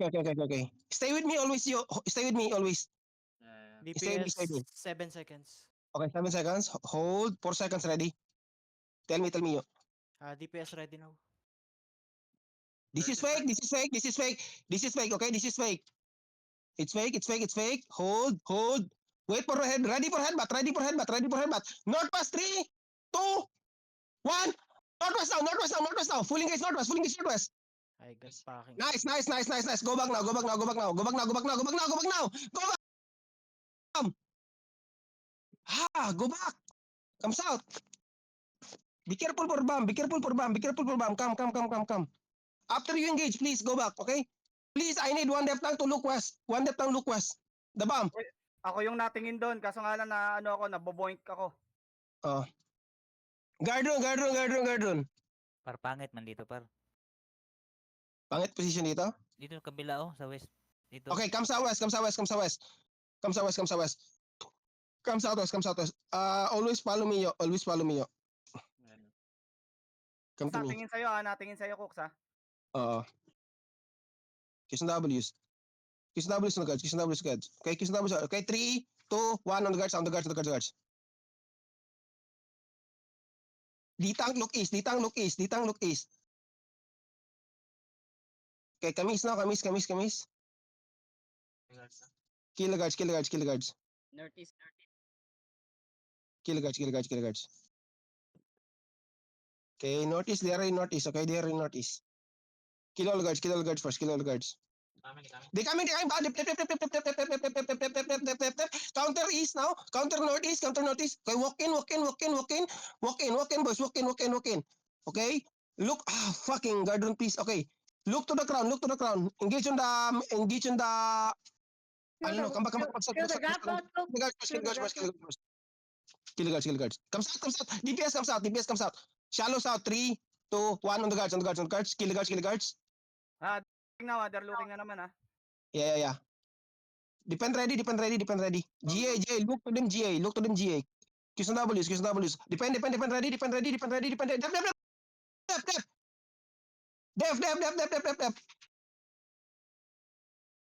Okay. Stay with me always, stay with me always. Stay with me. DPS 7 seconds. Okay, 7 seconds. Hold. 4 seconds ready. Tell me, yo. DPS ready now. This is fake. This is fake. This is fake. This is fake. Okay, this is fake. It's fake. It's fake. It's fake. Hold. Hold. Wait for head. Ready for headbutt. Ready for headbutt. Ready for headbutt. Northwest. 3, 2, 1. Northwest now. Northwest now. Northwest now. Full engage northwest. Full engage northwest. I got packing. Nice. Nice. Nice. Nice. Nice. Go back now. Go back now. Go back now. Go back now. Go back now. Go back now. Go back now. Go back. Go back. Comes out. Be careful for bomb. Be careful for bomb. Be careful for bomb. Come. Come. Come. Come. Come. After you engage, please go back. Okay. Please, I need one left tank to look west. One left tank look west. The bomb. Ako yung natingin doon, kaso nga lang na ano ako, naboboink ako. Oh. Guard run, guard run, guard run, guard run. Par pangit man dito par. Pangit position dito. Dito kabila oh sa west. Dito. Okay, come sa west, come sa west, come sa west. Come sa west, come sa west. Come southwest, come southwest. Always follow me, yo. Always follow me, yo. Come to me. Natingin sa'yo natingin sa'yo, Cooks Oo. Kiss and W's. Kiss and W's on the guards, kiss and W's on the guards. Okay, kiss and W's. Okay, 3, 2, 1 on the guards, on the guards, on the guards, on the guards. D-tank look east, D-tank look east, D-tank look east. Okay, kamis now, kamis. Kill the guards, kill the guards, kill the guards. Northeast. Kill the guards, kill the guards, kill the guards. Okay, northeast, they are in northeast. Okay, they are in northeast. Kill all the guards first, kill all the guards. They coming. Counter east now, counter northeast. Okay, walk in, boys, walk in. Okay, look, fucking guard piece. Okay, look to the crown. Engage on the, I don't know, come back. Kill the gap out, Kill the guards. Comes out. DPS comes out. Shallow south. 3, 2, 1 on the guards. Kill the guards. Now, they're looking na naman Yeah. Defend ready. GA, look to them, GA. Qs and Ws. Defend ready. Def.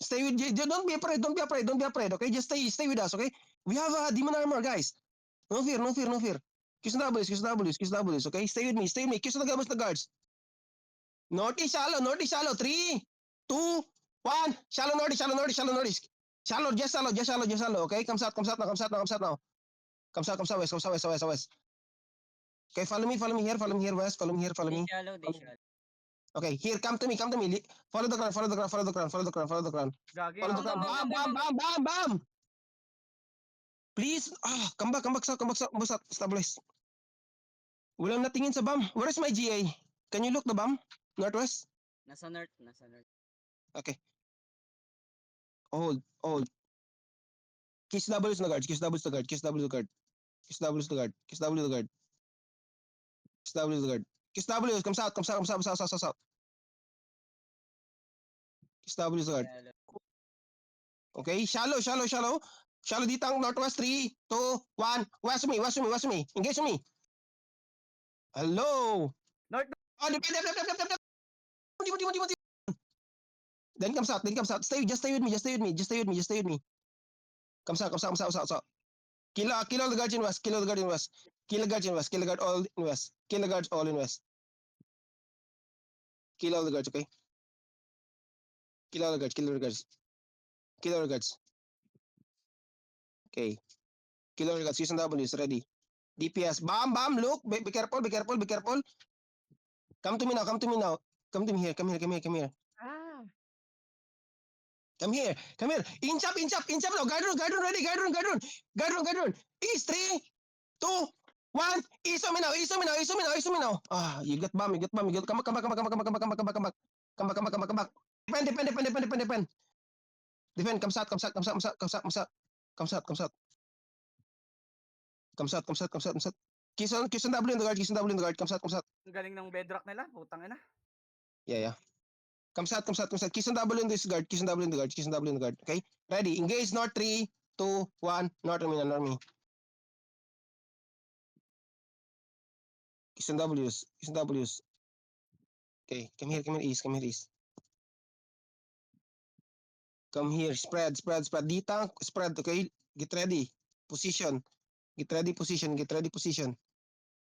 Stay with G. Don't be afraid. Okay, just stay with us. Okay, we have demon armor, guys. No fear. Qs and Ws. Okay, stay with me. Qs and the guards. Northeast shallow. 3, 2, 1. Shallow northeast. Shallow, just shallow. Okay, comes out now. Comes out west. Okay, follow me here, west. Follow me here. They shallow. Okay, here, come to me. Follow the ground. Gagi. Follow the ground. Bam. Please, come back sa. Stabilize. Walang natingin sa bomb. Where is my GA? Can you look the bomb? Northwest? Nasa north. Okay. Hold. Kiss W to the guard. Kiss W to the guard. Kiss W to the guard. Kiss W to the guard. Kiss W to the guard. Kiss W to the guard. Kiss W. Comes out. Kiss W to the guard. Okay. Shallow. Shallow ditang northwest. 3, 2, 1. West to me. Engage me. Hello. North. Oh, defend. Then comes out. Just stay with me. Comes out. Kill all the guards in west. Kill the guard all in west. Kill the guards all in west. Kill all the guards, okay? Kill all the guards. Okay. Kill all the guards. Use and W's ready. DPS. Bam. Look. Be careful. Come to me now. Come to me here. Come here. Come here. Inch up now. Guard run ready. Guard run. East 3, 2, 1. Iso me now. You got bomb. Come back. Defend. Defend. Comes out. Kiss on W in the guard. Comes out. Ang galing ng bedrock nila. Putang ina. Yeah. Comes out. Kiss on W in this guard. Kiss on W in the guard. Okay? Ready. Engage north 3, 2, 1. North on me. Kiss on W's. Okay. Come here, east. Come here. Spread. D-tank, spread. Okay? Get ready. Position. Get ready position. Get ready position.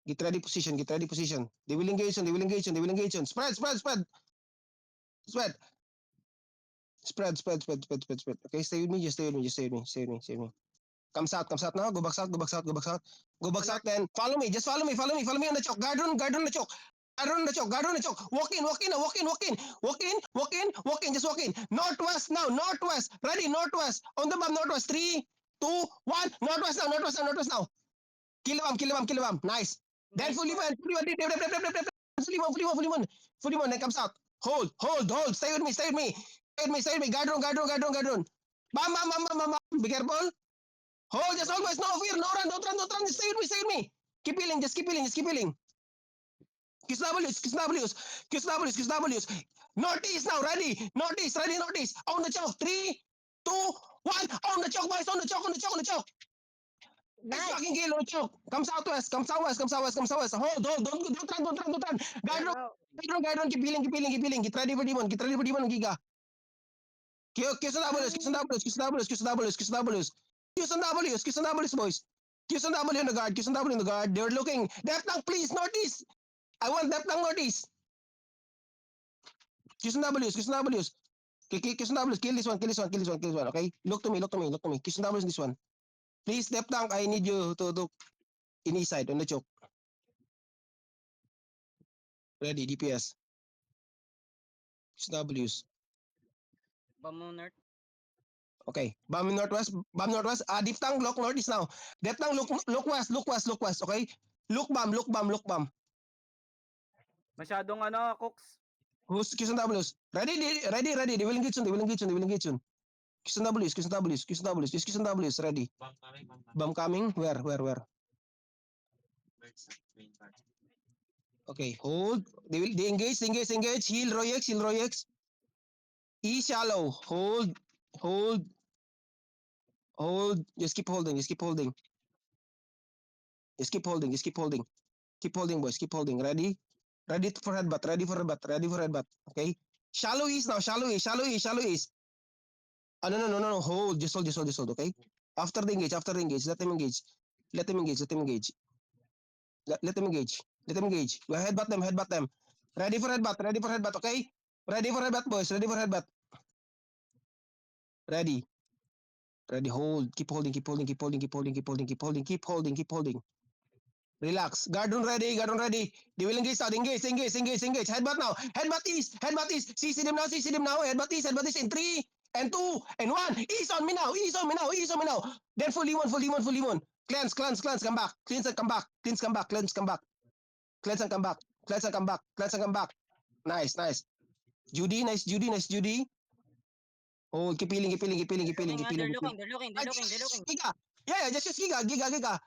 Get ready position. Get ready position. They will engage on. They will engage on. They will engage on. Spread. Spread. Okay, stay with me. Just stay with me. Just stay with me. Stay with me. Stay with me. Comes out now. Go back south. Go back south. Then follow me. Just follow me. Follow me on the choke. Guard on the choke. Guard on the choke. Walk in. Just walk in. Northwest now. Northwest. Ready. Northwest. On the bomb. Northwest. 3, 2, 1. Northwest now. Kill him. Nice. Then fully one. Fully one. Then comes out. Hold. Stay with me. Guard on. Bam. Be careful. Hold. Just always. No fear. No run. Just stay with me. Keep healing. Kiss W's. Northeast now. Ready. Northeast. On the choke. 3, 2, 1. On the choke, boys. On the choke. Nice fucking kill on the choke. Come southwest. Hold. Don't run. Guard on. Keep healing. Get ready for demon. Giga. Kiss on W's, boys. Kiss on W in the guard. They're looking. Depth tank, please. Northeast. I want depth tank northeast. Kiss on W's. Kiss on W's. Kill this one. Okay? Look to me. Kiss on W's this one. Please, depth tank, I need you to in east side on the choke. Ready, DPS. Kiss on W's. Bamo North. Okay. Bomb northwest. Deep tank, look northeast now. Depth tank, look west. Okay? Look bomb. Masyadong Cooks. Who's Kiss on W's? Ready. They will engage soon. Kiss on W's. Just Kiss on W's. Ready. Bomb coming. Where? Okay. Hold. They engage. Heal Royex. E shallow. Hold. Just keep holding. Keep holding, boys. Keep holding. Ready for headbutt. Okay. Shallow east now. Shallow east. No. Hold. Just hold. Okay. After the engage. Let them engage. Let them engage. Go headbutt them. Ready for headbutt. Okay. Ready for headbutt, boys. Ready. Hold. Keep holding. Relax. Guard on ready. They will engage. Headbutt now. Headbutt east. CC them now. Headbutt east. In 3 and 2 and 1. East on me now. Then fully one. Cleanse. Come back. Cleanse and come back. Nice. Judy. Oh, keep healing. They're looking. Giga. Yeah, just use Giga.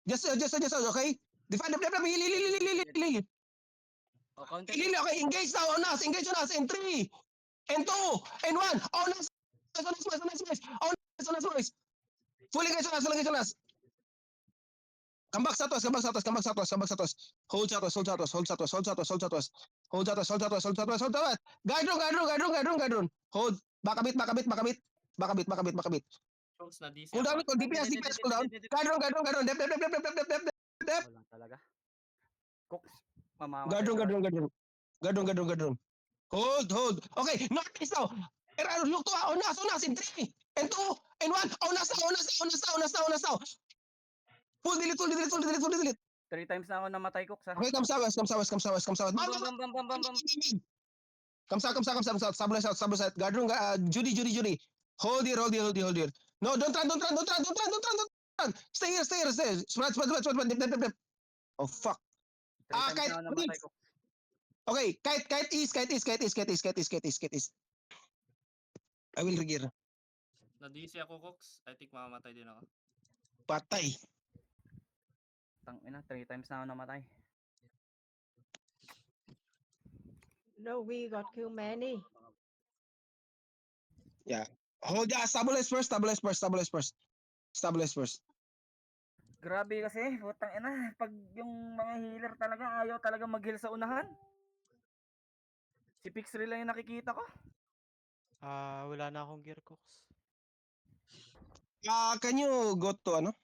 Just, okay? Defend them. Heal. O, counter. Okay, engage now on us. In 3 and 2 and 1. On us, boys. Fully engage on us. Come back southwest. Hold southwest. Guide run. Hold. Back a bit. Chokes na DC Cool down. ako. DPS, cool down. Guide run. Dep. Wala talaga. Cooks. Mamamatay. Guard run. Hold. Okay, northeast now. Look to on us in 3 and 2 and 1. On us now. Full delete. 3 times na ako namatay, Cooks. Ha? Okay, come south. Bam. Come south. Stabilize out. Guard room. Judy. Hold here. No, don't run. Stay here. Spread. Dep. Oh, fuck. 3 times Kite, na ako namatay, please. Cooks. Okay, kite east. I will regear. Na DC ako, Cox. I think mamamatay din ako. Patay. Tangina, 3 times na ako namatay. No, we got too many. Hold ya. Stabilize first. Grabe kasi, putang ina, pag yung mga healer talaga ayaw talaga mag-heal sa unahan. Si Pixrel lang yung nakikita ko. Wala na akong gear, Cox. Can you go to ano?